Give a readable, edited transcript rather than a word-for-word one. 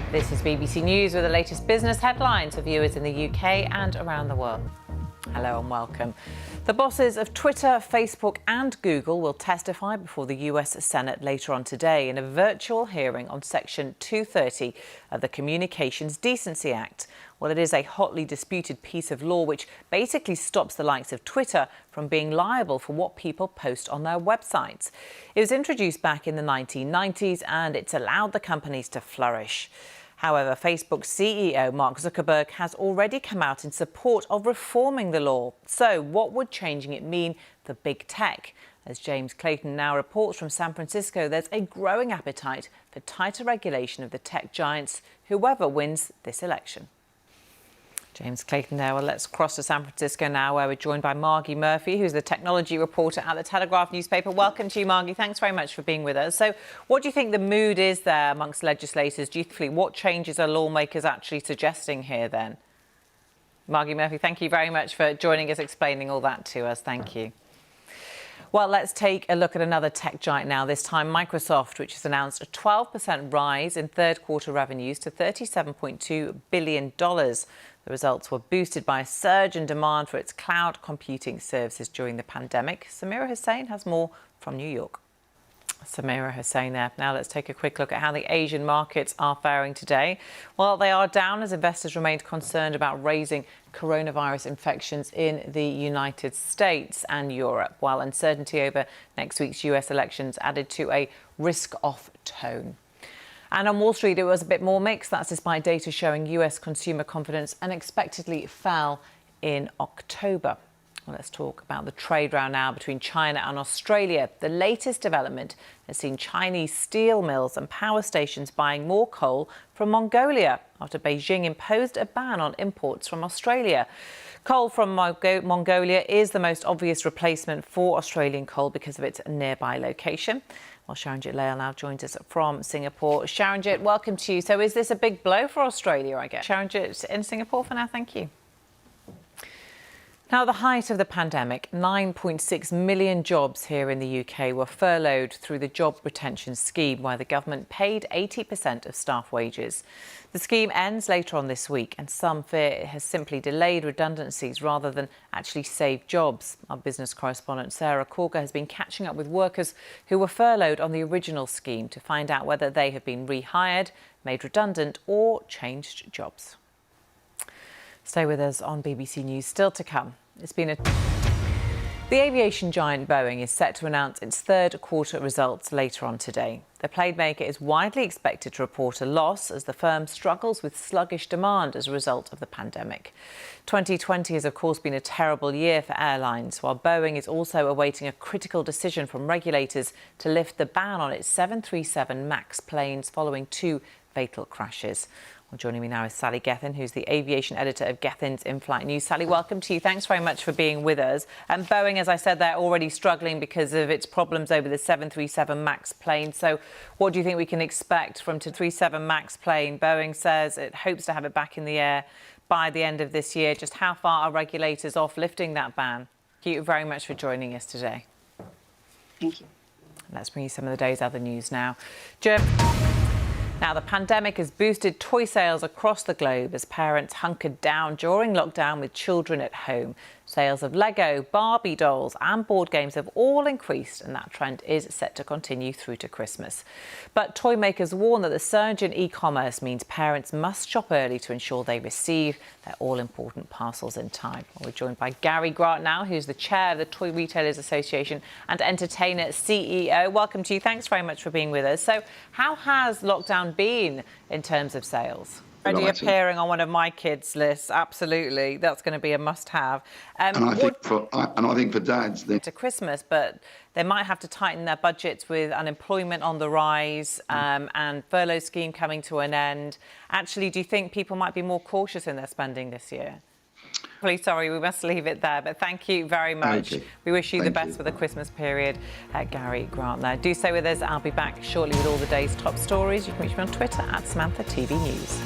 This is BBC News with the latest business headlines for viewers in the UK and around the world. Hello and welcome. The bosses of Twitter, Facebook and Google will testify before the US Senate later on today in a virtual hearing on Section 230 of the Communications Decency Act. Well, it is a hotly disputed piece of law which basically stops the likes of Twitter from being liable for what people post on their websites. It was introduced back in the 1990s and it's allowed the companies to flourish. However, Facebook's CEO Mark Zuckerberg has already come out in support of reforming the law. So what would changing it mean for big tech? As James Clayton now reports from San Francisco, there's a growing appetite for tighter regulation of the tech giants, whoever wins this election. James Clayton there. Well, let's cross to San Francisco now, where we're joined by Margie Murphy, who's the technology reporter at the Telegraph newspaper. Welcome to you, Margie. Thanks very much for being with us. So what do you think the mood is there amongst legislators? Do you think what changes are lawmakers actually suggesting here then? Margie Murphy, thank you very much for joining us, explaining all that to us. Thank you. Well, let's take a look at another tech giant now, this time Microsoft, which has announced a 12% rise in third quarter revenues to $37.2 billion. The results were boosted by a surge in demand for its cloud computing services during the pandemic. Samira Hussain has more from New York. Samira Hussain there. Now let's take a quick look at how the Asian markets are faring today. Well, they are down as investors remained concerned about raising coronavirus infections in the United States and Europe, while uncertainty over next week's US elections added to a risk-off tone. And on Wall Street, it was a bit more mixed. That's despite data showing US consumer confidence unexpectedly fell in October. Well, let's talk about the trade row now between China and Australia. The latest development has seen Chinese steel mills and power stations buying more coal from Mongolia after Beijing imposed a ban on imports from Australia. Coal from Mongolia is the most obvious replacement for Australian coal because of its nearby location. Well, Sharanjit Lail now joins us from Singapore. Sharanjit, welcome to you. So is this a big blow for Australia, I guess? Sharanjit in Singapore for now, thank you. Now, at the height of the pandemic, 9.6 million jobs here in the UK were furloughed through the job retention scheme, where the government paid 80% of staff wages. The scheme ends later on this week, and some fear it has simply delayed redundancies rather than actually saved jobs. Our business correspondent Sarah Corker has been catching up with workers who were furloughed on the original scheme to find out whether they have been rehired, made redundant or changed jobs. Stay with us on BBC News. Still to come. The aviation giant Boeing is set to announce its third quarter results later on today. The plane maker is widely expected to report a loss as the firm struggles with sluggish demand as a result of the pandemic. 2020 has, of course, been a terrible year for airlines, while Boeing is also awaiting a critical decision from regulators to lift the ban on its 737 MAX planes following two fatal crashes. Well, joining me now is Sally Gethin, who's the aviation editor of Gethin's In-Flight News. Sally, welcome to you. Thanks very much for being with us. And Boeing, as I said, they're already struggling because of its problems over the 737 MAX plane. So what do you think we can expect from the 737 MAX plane? Boeing says it hopes to have it back in the air by the end of this year. Just how far are regulators off lifting that ban? Thank you very much for joining us today. Thank you. Let's bring you some of the day's other news now. Now, the pandemic has boosted toy sales across the globe as parents hunkered down during lockdown with children at home. Sales of Lego, Barbie dolls and board games have all increased, and that trend is set to continue through to Christmas. But toy makers warn that the surge in e-commerce means parents must shop early to ensure they receive their all-important parcels in time. We're joined by Gary Grant now, who's the chair of the Toy Retailers Association and Entertainer CEO. Welcome to you. Thanks very much for being with us. So how has lockdown been in terms of sales? Already appearing on one of my kids' lists, absolutely. That's going to be a must-have. And I think for dads, to Christmas, but they might have to tighten their budgets with unemployment on the rise and furlough scheme coming to an end. Actually, do you think people might be more cautious in their spending this year? Really sorry, we must leave it there, but thank you very much. Okay. We wish you the best for the Christmas period. Gary Grant there. Do stay with us. I'll be back shortly with all the day's top stories. You can reach me on Twitter @SamanthaTVNews.